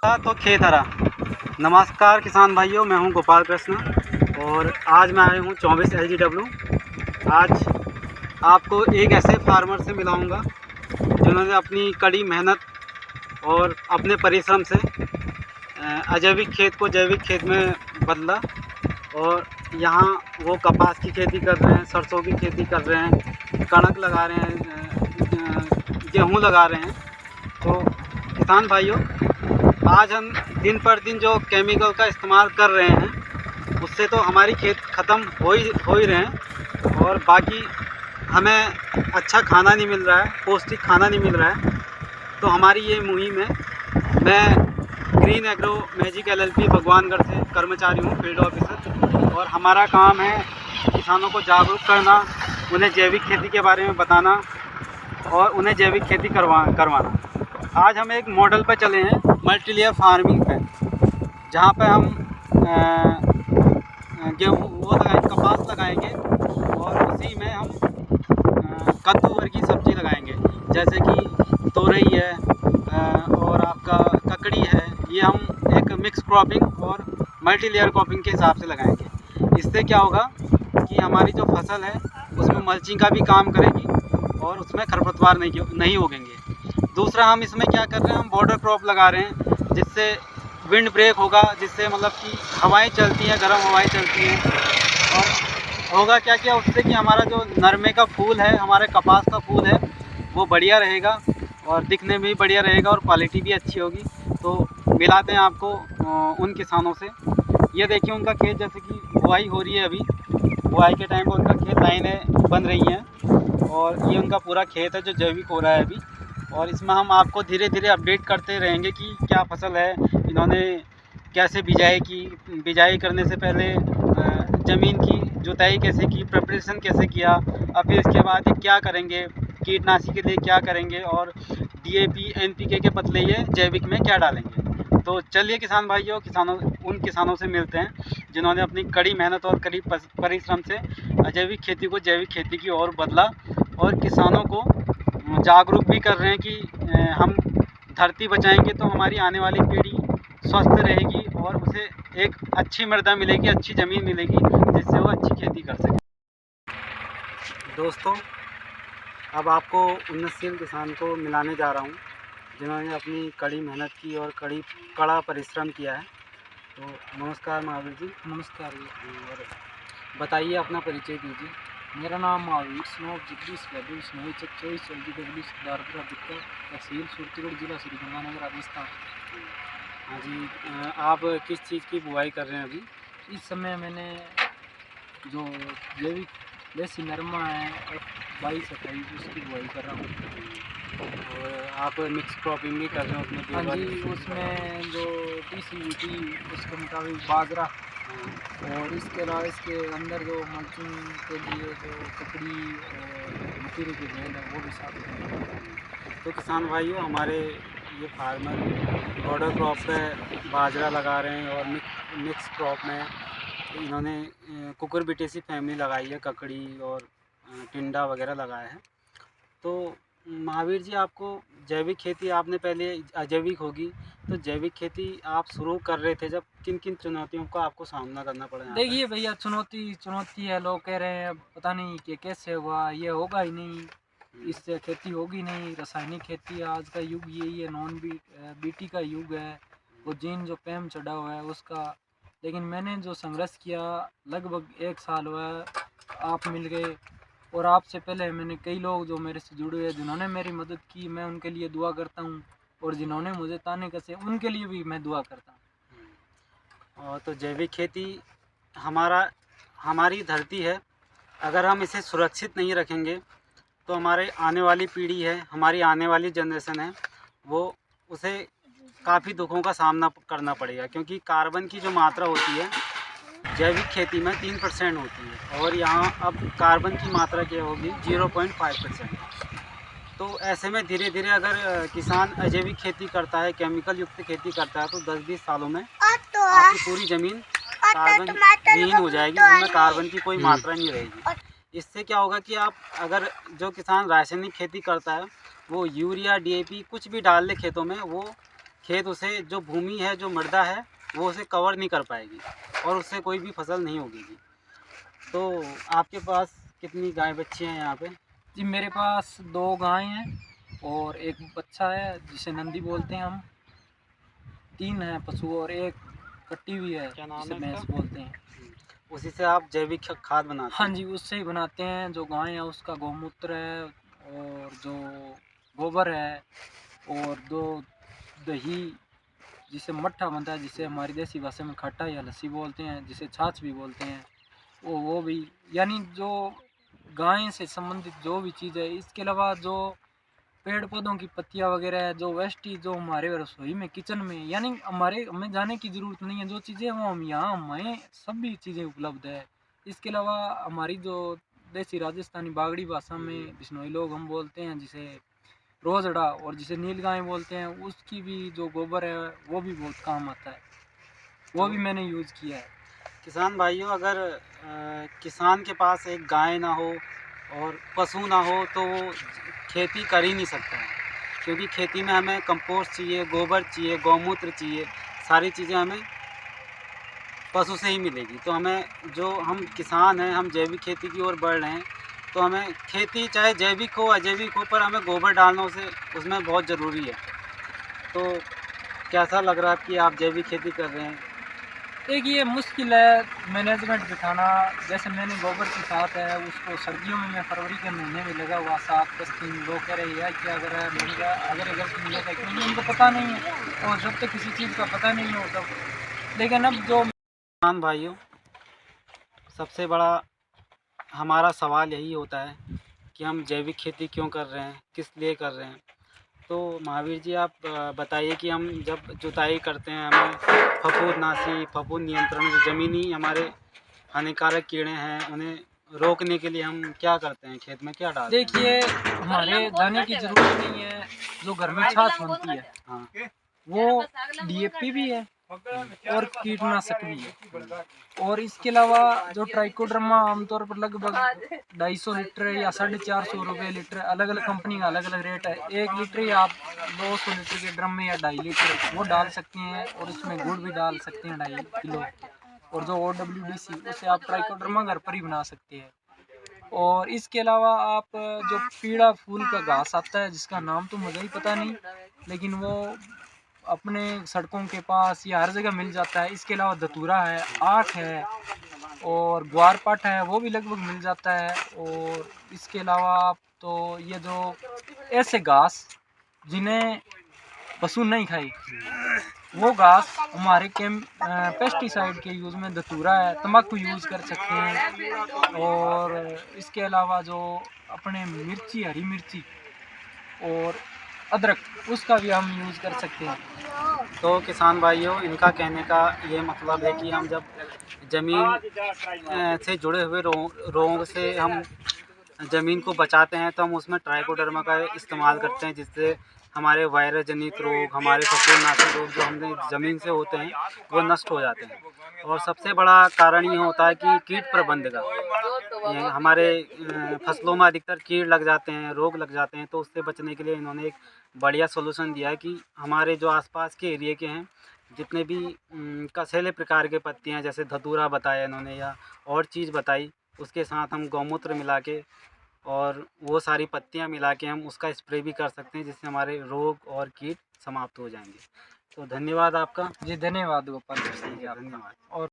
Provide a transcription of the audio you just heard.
तो खेत हरा। नमस्कार किसान भाइयों, मैं हूं गोपाल कृष्ण और आज मैं आया हूं 24 LGW। आज आपको एक ऐसे फार्मर से मिलाऊंगा जिन्होंने अपनी कड़ी मेहनत और अपने परिश्रम से अजैविक खेत को जैविक खेत में बदला और यहाँ वो कपास की खेती कर रहे हैं, सरसों की खेती कर रहे हैं, कणक लगा रहे हैं, गेहूँ लगा रहे हैं। तो किसान भाइयों, आज हम दिन पर दिन जो केमिकल का इस्तेमाल कर रहे हैं उससे तो हमारी खेत ख़त्म हो ही रहे हैं और बाकी हमें अच्छा खाना नहीं मिल रहा है, पौष्टिक खाना नहीं मिल रहा है। तो हमारी ये मुहिम है। मैं green agro magic LLP Bhagwangarh से कर्मचारी हूँ, फील्ड ऑफिसर, और हमारा काम है किसानों को जागरूक करना, उन्हें जैविक खेती के बारे में बताना और उन्हें जैविक खेती करवाना। आज हम एक मॉडल पर चले हैं, मल्टी लेयर फार्मिंग पे, जहाँ पे हम गेहूँ वो लगाएंगे, कपास लगाएंगे और उसी में हम कद्दू वर्गी सब्जी लगाएंगे, जैसे कि तोरई है और आपका ककड़ी है। ये हम एक मिक्स क्रॉपिंग और मल्टी लेयर क्रॉपिंग के हिसाब से लगाएंगे। इससे क्या होगा कि हमारी जो फसल है उसमें मल्चिंग का भी काम करेगी और उसमें खरपतवार नहीं उगेंगे। दूसरा, हम इसमें क्या कर रहे हैं, हम बॉर्डर क्रॉप लगा रहे हैं, जिससे विंड ब्रेक होगा, जिससे मतलब कि हवाएं चलती हैं, गर्म हवाएं चलती हैं। और होगा क्या क्या उससे कि हमारा जो नरमे का फूल है, हमारे कपास का फूल है, वो बढ़िया रहेगा और दिखने में भी बढ़िया रहेगा और क्वालिटी भी अच्छी होगी। तो मिलाते हैं आपको उन किसानों से। ये देखिए उनका खेत, जैसे कि बुआई हो रही है, अभी बुआई के टाइम पर उनका खेत लाइनें बन रही हैं और ये उनका पूरा खेत है जो जैविक हो रहा है अभी। और इसमें हम आपको धीरे धीरे अपडेट करते रहेंगे कि क्या फसल है, इन्होंने कैसे बिजाई की, बिजाई करने से पहले ज़मीन की जुताई कैसे की, प्रिपरेशन कैसे किया, और फिर इसके बाद ये क्या करेंगे, कीटनाशी के लिए क्या करेंगे, और DAP NPK के बदले ये जैविक में क्या डालेंगे। तो चलिए किसान भाइयों, उन किसानों से मिलते हैं जिन्होंने अपनी कड़ी मेहनत और कड़ी परिश्रम से अजैविक खेती को जैविक खेती की ओर बदला और किसानों को जागरूक भी कर रहे हैं कि हम धरती बचाएंगे तो हमारी आने वाली पीढ़ी स्वस्थ रहेगी और उसे एक अच्छी मृदा मिलेगी, अच्छी ज़मीन मिलेगी, जिससे वो अच्छी खेती कर सके। दोस्तों, अब आपको उन्नतशील किसान को मिलाने जा रहा हूँ जिन्होंने अपनी कड़ी मेहनत की और कड़ा परिश्रम किया है। तो नमस्कार महावीर जी। नमस्कार जी। और बताइए, अपना परिचय दीजिए। मेरा नाम महावीर स्नोव जगदीश वैद्य स्नोई चक 24 LGW दारपुरा दिक्कत, तहसील सूरतीगढ़, जिला श्रीगंगानगर, राजस्थान। हाँ जी, आप किस चीज़ की बुआई कर रहे हैं अभी? इस समय मैंने जो जैविक देसी नरमा है 22-28 उसकी बुआई कर रहा हूँ। और आप मिक्स क्रॉपिंग भी कर रहे हैं उसमें? हाँ जी, उसमें जो TCVT उसके मुताबिक बाजरा, और इसके अलावा इसके अंदर जो मल्चिंग के लिए जो ककड़ी और मसूरी की बेल है वो भी साथ में। तो किसान भाइयों, हमारे ये फार्मर बॉर्डर क्रॉप पे बाजरा लगा रहे हैं और मिक्स क्रॉप में इन्होंने कुकुरबिटेसी फैमिली लगाई है, ककड़ी और टिंडा वगैरह लगाया है। तो महावीर जी, आपको जैविक खेती, आपने पहले अजैविक होगी, तो जैविक खेती आप शुरू कर रहे थे जब, किन किन चुनौतियों का आपको सामना करना पड़ा? देखिए भैया, चुनौती है। लोग कह रहे हैं पता नहीं कि कैसे हुआ, ये होगा ही नहीं, इससे खेती होगी नहीं, रासायनिक खेती, आज का युग यही है, नॉन बीटी का युग है, वो जीन जो पैम चढ़ा हुआ है उसका। लेकिन मैंने जो संघर्ष किया, लगभग 1 साल हुआ है, आप मिल गए, और आपसे पहले मैंने कई लोग जो मेरे से जुड़े हुए जिन्होंने मेरी मदद की, मैं उनके लिए दुआ करता हूँ, और जिन्होंने मुझे ताने कसे उनके लिए भी मैं दुआ करता हूँ। और तो जैविक खेती हमारी धरती है, अगर हम इसे सुरक्षित नहीं रखेंगे तो हमारे आने वाली पीढ़ी है, हमारी आने वाली जनरेशन है, वो उसे काफ़ी दुखों का सामना करना पड़ेगा, क्योंकि कार्बन की जो मात्रा होती है जैविक खेती में 3% होती है और यहाँ अब कार्बन की मात्रा क्या होगी, 0.5%। तो ऐसे में धीरे धीरे अगर किसान अजैविक खेती करता है, केमिकल युक्त खेती करता है, तो 10-20 सालों में आपकी पूरी ज़मीन कार्बन विहीन हो जाएगी, जिसमें कार्बन की कोई मात्रा नहीं रहेगी। इससे क्या होगा कि आप, अगर जो किसान रासायनिक खेती करता है वो यूरिया DAP कुछ भी डाल दे खेतों में, वो खेत उसे जो भूमि है, जो मृदा है, वो उसे कवर नहीं कर पाएगी और उससे कोई भी फसल नहीं उगेगी। तो आपके पास कितनी गाय बच्ची हैं यहाँ पे? जी मेरे पास 2 गाय हैं और एक बच्चा है जिसे नंदी बोलते हैं हम। 3 हैं पशु और एक कट्टी भी है क्या नाम जिसे है भैंस इसका? बोलते हैं। उसी से आप जैविक खाद बनाते हाँ हैं? जी, उससे ही बनाते हैं। जो गाय है उसका गौमूत्र है और जो गोबर है और दो दही जिसे मट्ठा बनता है, जिसे हमारी देसी भाषा में खट्टा या लस्सी बोलते हैं, जिसे छाछ भी बोलते हैं, वो भी, यानी जो गाय से संबंधित जो भी चीज़ है। इसके अलावा जो पेड़ पौधों की पत्तियाँ वगैरह है, जो वेस्टेज जो हमारे रसोई में किचन में, यानी हमें जाने की ज़रूरत नहीं है। जो चीज़ें वो हम यहाँ हमें सभी चीज़ें उपलब्ध है। इसके अलावा हमारी जो देसी राजस्थानी बागड़ी भाषा में बिश्नोई लोग हम बोलते हैं जिसे रोजड़ा और जिसे नील गाय बोलते हैं, उसकी भी जो गोबर है वो भी बहुत काम आता है। वो भी मैंने यूज़ किया है। किसान भाइयों, अगर किसान के पास एक गाय ना हो और पशु ना हो तो वो खेती कर ही नहीं सकता है, क्योंकि खेती में हमें कंपोस्ट चाहिए, गोबर चाहिए, गौमूत्र चाहिए, सारी चीज़ें हमें पशु से ही मिलेगी। तो हमें, जो हम किसान हैं, हम जैविक खेती की ओर बढ़ रहे हैं, तो हमें खेती चाहे जैविक हो अजैविक हो, पर हमें गोबर डालना उसमें बहुत ज़रूरी है। तो कैसा लग रहा है कि आप जैविक खेती कर रहे हैं? देखिए मुश्किल है मैनेजमेंट बिठाना। जैसे मैंने गोबर के साथ है उसको सर्दियों में, मैं फरवरी के महीने में लगा हुआ 7-10 दिन, लोग कह रहे हैं क्या अगर मिलेगा, अगर रिजल्ट मिलेगा, क्योंकि उनको पता नहीं है और जब तक किसी चीज़ का पता नहीं हो तब। लेकिन अब जो किसान भाइयों, सबसे बड़ा हमारा सवाल यही होता है कि हम जैविक खेती क्यों कर रहे हैं, किस लिए कर रहे हैं। तो महावीर जी, आप बताइए कि हम जब जुताई करते हैं, हमें फफूंदनाशी, फफूंद नियंत्रण, जो ज़मीनी हमारे हानिकारक कीड़े हैं, उन्हें रोकने के लिए हम क्या करते हैं, खेत में क्या डालते हैं? देखिए हमारे जाने की ज़रूरत नहीं है। जो घर में छाछ बनती है हाँ। वो डीएपी भी है और कीटनाशक भी है। और इसके अलावा जो ट्राइकोडर्मा आमतौर पर लगभग 250 लीटर या 450 रुपये लीटर, अलग अलग कंपनी का अलग अलग रेट है। 1 लीटर ही आप 200 लीटर के ड्रम में या 2.5 लीटर वो डाल सकते हैं और इसमें गुड़ भी डाल सकते हैं 2.5 किलो। और जो OWDC उसे आप ट्राइकोडर्मा घर पर ही बना सकते हैं। और इसके अलावा आप जो पीला फूल का घास आता है जिसका नाम तो मुझे ही पता नहीं, लेकिन वो अपने सड़कों के पास या हर जगह मिल जाता है। इसके अलावा धतूरा है, आक है और ग्वारपाठ है, वो भी लगभग मिल जाता है। और इसके अलावा आप तो ये जो ऐसे घास जिन्हें पशु नहीं खाई, वो घास हमारे पेस्टिसाइड के यूज़ में धतूरा है, तम्बाकू यूज़ कर सकते हैं। और इसके अलावा जो अपने मिर्ची, हरी मिर्ची और अदरक, उसका भी हम यूज़ कर सकते हैं। तो किसान भाइयों, इनका कहने का ये मतलब है कि हम जब ज़मीन से जुड़े हुए रोगों से हम ज़मीन को बचाते हैं, तो हम उसमें ट्राइकोडर्मा का इस्तेमाल करते हैं, जिससे हमारे वायरस जनित रोग, हमारे फफूंदनाशक रोग जो हमने ज़मीन से होते हैं, वो नष्ट हो जाते हैं। और सबसे बड़ा कारण ये होता है कि कीट प्रबंधन का, ये हमारे फसलों में अधिकतर कीट लग जाते हैं, रोग लग जाते हैं। तो उससे बचने के लिए इन्होंने एक बढ़िया सॉल्यूशन दिया है कि हमारे जो आसपास के एरिया के हैं, जितने भी कसैले प्रकार के पत्तियाँ हैं, जैसे धतूरा बताया इन्होंने या और चीज़ बताई, उसके साथ हम गौमूत्र मिला के और वो सारी पत्तियाँ मिला के हम उसका स्प्रे भी कर सकते हैं, जिससे हमारे रोग और कीट समाप्त हो जाएंगे। तो धन्यवाद आपका। जी धन्यवाद गोपाल जी, ठीक है, आपका। धन्यवाद। और